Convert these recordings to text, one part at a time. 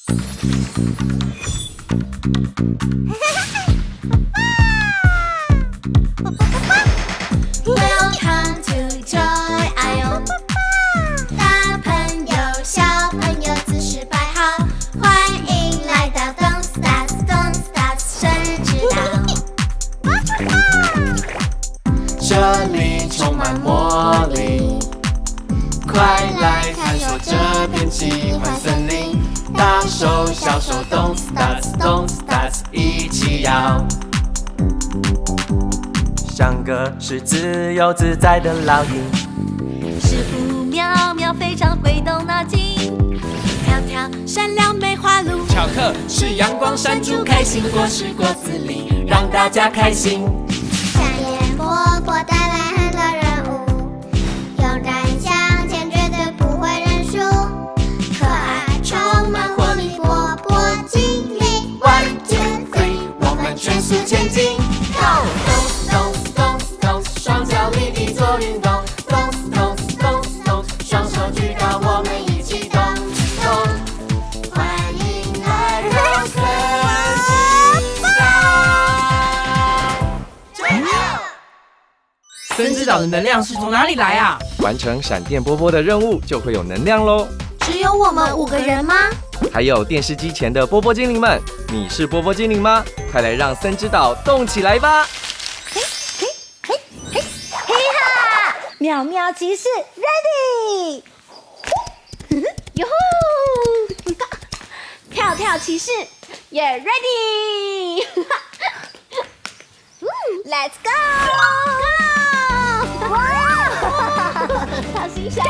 Welcome to Joy Island， 大朋友小朋友姿势摆好，欢迎来到 Don't Start 生日之岛。这里充满魔力，快来探索这片奇幻森林，大手小手 Don't Start 一起摇。像个是自由自在的老鹰，师傅妙妙非常会动脑筋，跳跳善良梅花鹿，巧克是阳光山猪，开心果实果子狸，让大家开心。闪电波波带来很多人物，勇敢向前绝对不会认输，可爱充满活力波波精灵 One two three， 我们全速前进。Go！ 双脚离地做运动，动，双手举高，我们一起动。欢迎来到森之岛。森之岛的能量是从哪里来啊？完成闪电波波的任务就会有能量喽。只有我们5个人吗？还有电视机前的波波精灵们，你是波波精灵吗？快来让森之岛动起来吧！妙妙骑士 ready， 哟呼！跳跳骑士也 ready，Let's go！ 哇！好新鲜！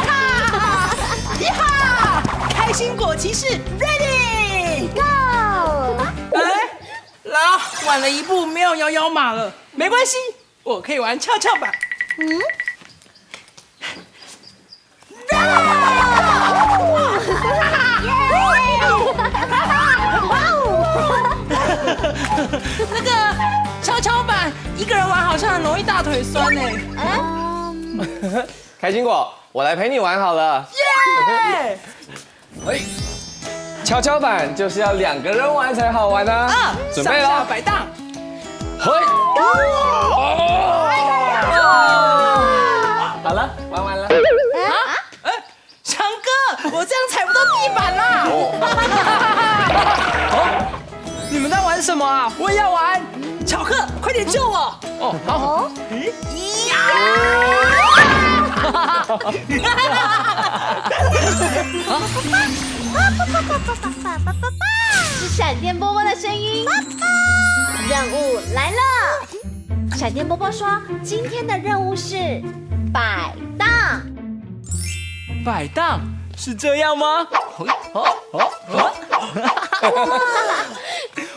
耶哈！开心果骑士 ready Go！ 啦，晚了一步，没有摇摇马了，没关系，我可以玩跷跷板。那个跷跷板一个人玩好像很容易大腿酸呢。开心果，我来陪你玩好了。耶！跷跷板就是要2个人玩才好玩啊！准备上下了，摆荡。好了，玩完了。强哥，我这样踩不到地板啦！你们在玩什么啊？我也要玩。巧克，快点救我！哦，好。是闪电波波的声音。任务来了！闪电波波说，今天的任务是摆荡。摆荡是这样吗？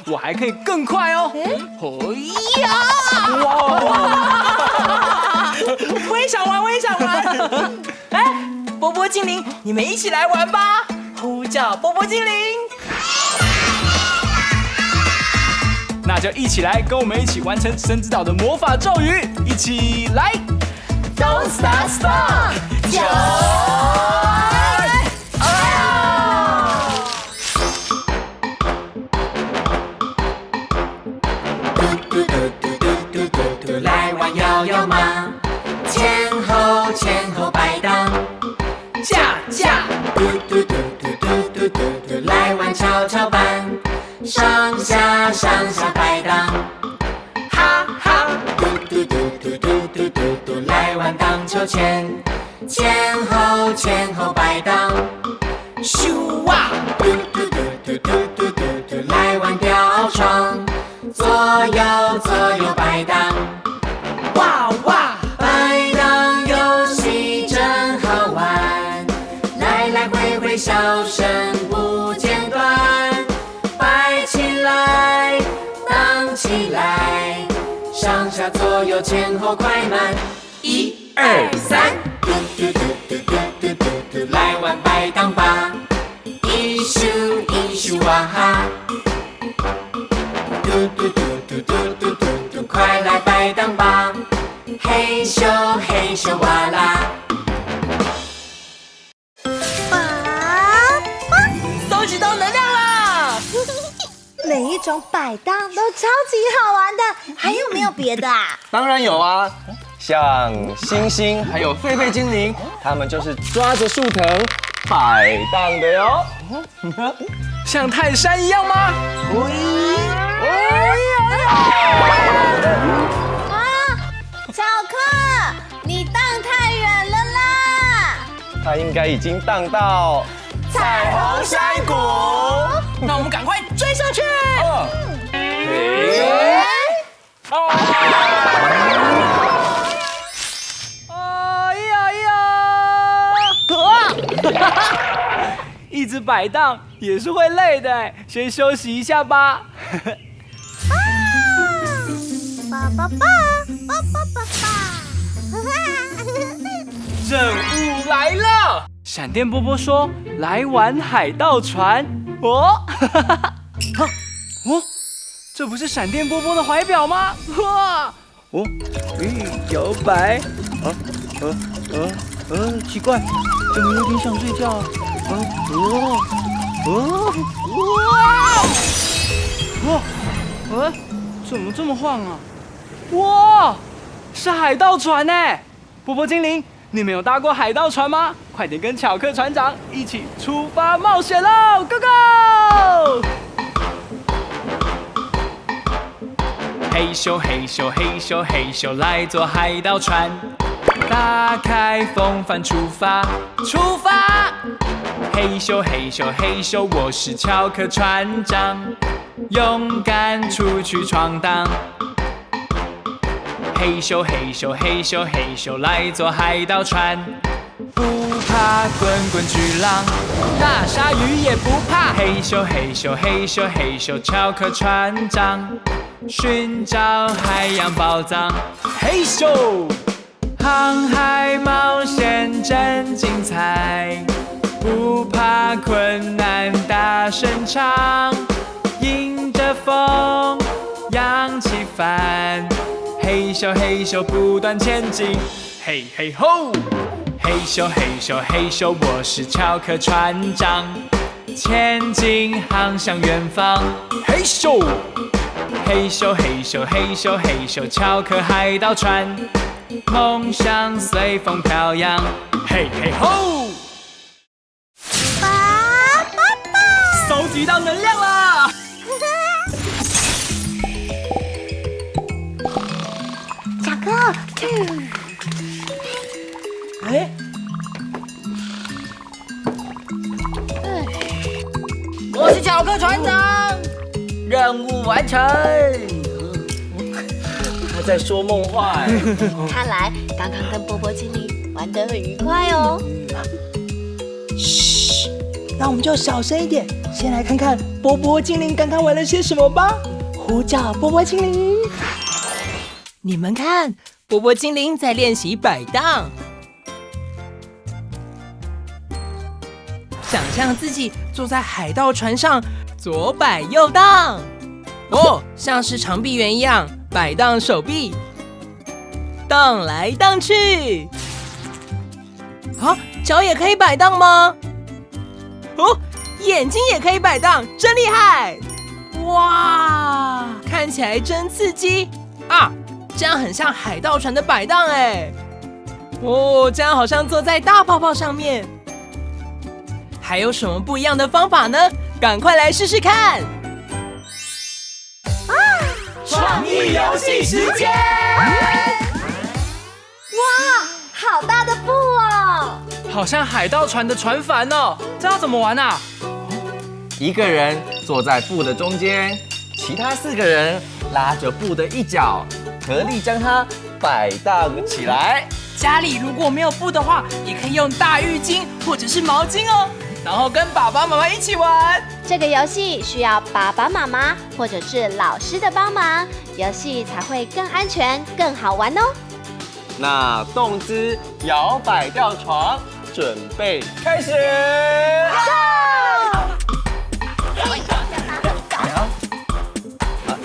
我还可以更快哦！我也想玩，我也想玩！哎，波波精灵，你们一起来玩吧！呼叫波波精灵，那就一起来，跟我们一起完成森之岛的魔法咒语，一起来 ！Don't stop strong， 9！来玩摇摇马，前后摆荡，架，来玩跷跷板，上下摆荡，哈哈，来玩荡秋千，前后摆荡，咻哇，来玩吊床，左右摆荡，哇哇，摆荡游戏真好玩，来回笑声不间断，摆起来，荡起来，上下左右前后快慢，1、2、3，来玩摆荡吧，一咻哇哈，快来摆荡吧，嘿咻哇啦。收集到能量啦！每一种摆荡都超级好玩的，还有没有别的啊？当然有啊，像星星还有狒狒精灵，他们就是抓着树藤摆荡的哟。像泰山一样吗？啊，小克，你荡太远了啦！它应该已经荡到彩虹山谷。那我们赶快追上去！一直摆荡也是会累的，先休息一下吧。爸爸爸，爸爸爸爸。任务来了！闪电波波说：“来玩海盗船。”哦，这不是闪电波波的怀表吗？哇！摇摆，奇怪，怎么有点想睡觉？怎么这么晃啊？哇，是海盗船呢！波波精灵，你们有搭过海盗船吗？快点跟巧克船长一起出发冒险喽 ！Go go！ 嘿咻嘿咻嘿咻嘿咻，来坐海盗船，打开风帆出发，出发！嘿咻嘿咻嘿咻，我是巧克船长，勇敢出去闯荡。嘿咻嘿咻嘿咻嘿咻，来坐海盗船，不怕滚滚巨浪，大鲨鱼也不怕。嘿咻嘿咻嘿咻嘿咻，巧克船长，寻找海洋宝藏。嘿咻，航海冒险真精彩，不怕困难大声唱，迎着风扬起帆，嘿咻嘿咻不断前进，嘿嘿吼！嘿咻嘿咻嘿咻，我是巧克船长，前进航向远方，嘿咻！嘿咻嘿咻嘿咻嘿咻，巧克海盗船，梦想随风飘扬，嘿嘿吼！爸爸，收集到能量啦！小克，我是巧克船长，任务完成。他在说梦话哎。看来刚刚跟波波精灵玩得很愉快哦。嘘，那我们就小声一点，先来看看波波精灵刚刚玩了些什么吧。呼叫波波精灵，你们看，波波精灵在练习摆荡。想象自己坐在海盗船上，左摆右荡，像是长臂猿一样摆荡手臂，荡来荡去。脚也可以摆荡吗？眼睛也可以摆荡，真厉害！哇，看起来真刺激啊！这样很像海盗船的摆荡哎。这样好像坐在大泡泡上面。还有什么不一样的方法呢？赶快来试试看！创意游戏时间！哇，好大的布哦！好像海盗船的船帆哦，这要怎么玩啊？一个人坐在布的中间，其他4个人拉着布的一角，合力将它摆荡起来。家里如果没有布的话，也可以用大浴巾或者是毛巾哦，然后跟爸爸妈妈一起玩。这个游戏需要爸爸妈妈或者是老师的帮忙，游戏才会更安全、更好玩哦。那动姿摇摆吊床，准备开始。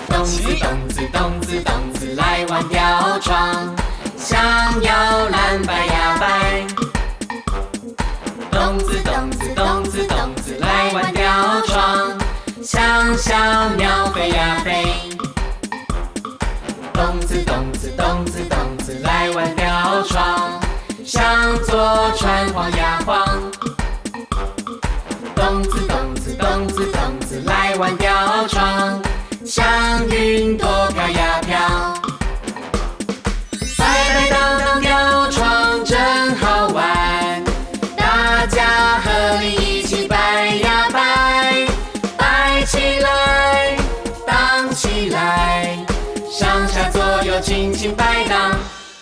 动次动次动次动次来玩吊床，想摇篮摆呀摆。动次动次动次动次来玩吊床，像小鸟人晃呀晃。咚子咚子咚子咚子，来玩吊床，像云朵飘呀飘。摆摆荡荡吊床真好玩，大家和你一起摆呀摆，摆起来，荡起来，上下左右轻轻摆荡。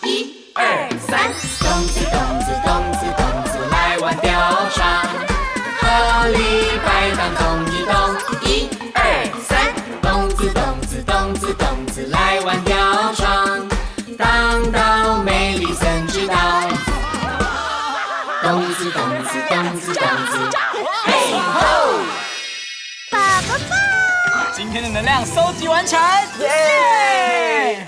1、2、3，咚子咚子咚子咚子，来玩吊床，合力摆荡动一动。1、2、3，咚子咚子咚子咚子，来玩吊床，荡到美丽森之岛。咚子咚子咚子咚子，嘿吼！爸爸爸，今天的能量收集完成，耶！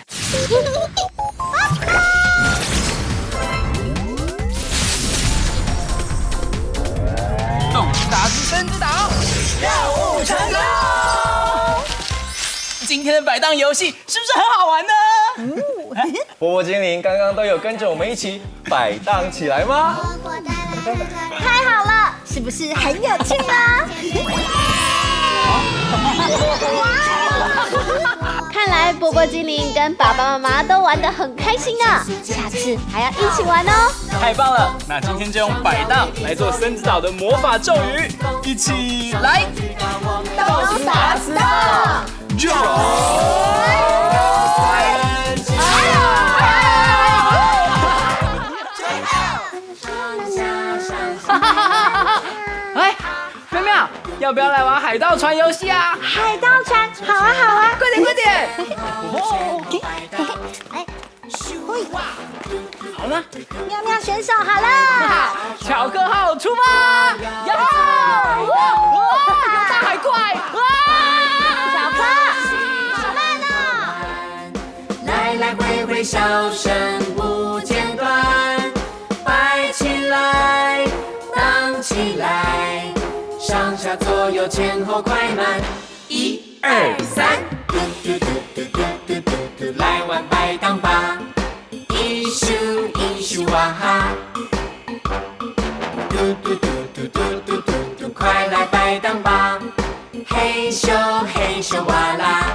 动次打次森之岛，任务成功！今天的摆荡游戏是不是很好玩呢？波波精灵刚刚都有跟着我们一起摆荡起来吗？太好了，是不是很有趣呢？看来波波精灵跟爸爸妈妈都玩得很开心啊，下次还要一起玩哦。太棒了！那今天就用摆荡来做森之岛的魔法咒语，一起来！咚打死的，哎，妙妙，要不要来玩海盗船游戏啊？海盗船，好啊好啊，快点快点！哎，好了，妙妙选手好了，巧克号出发！呀！哇！有大海怪！哇！小克，好慢哦。来来回回笑声不间断，摆起来，荡起来，上下左右前后快慢。1、2、3，嘟嘟嘟嘟嘟嘟嘟嘟，来玩摆荡吧！一咻一咻哇哈，嘟嘟嘟嘟嘟嘟嘟嘟，快来摆荡吧！嘿咻嘿咻哇啦。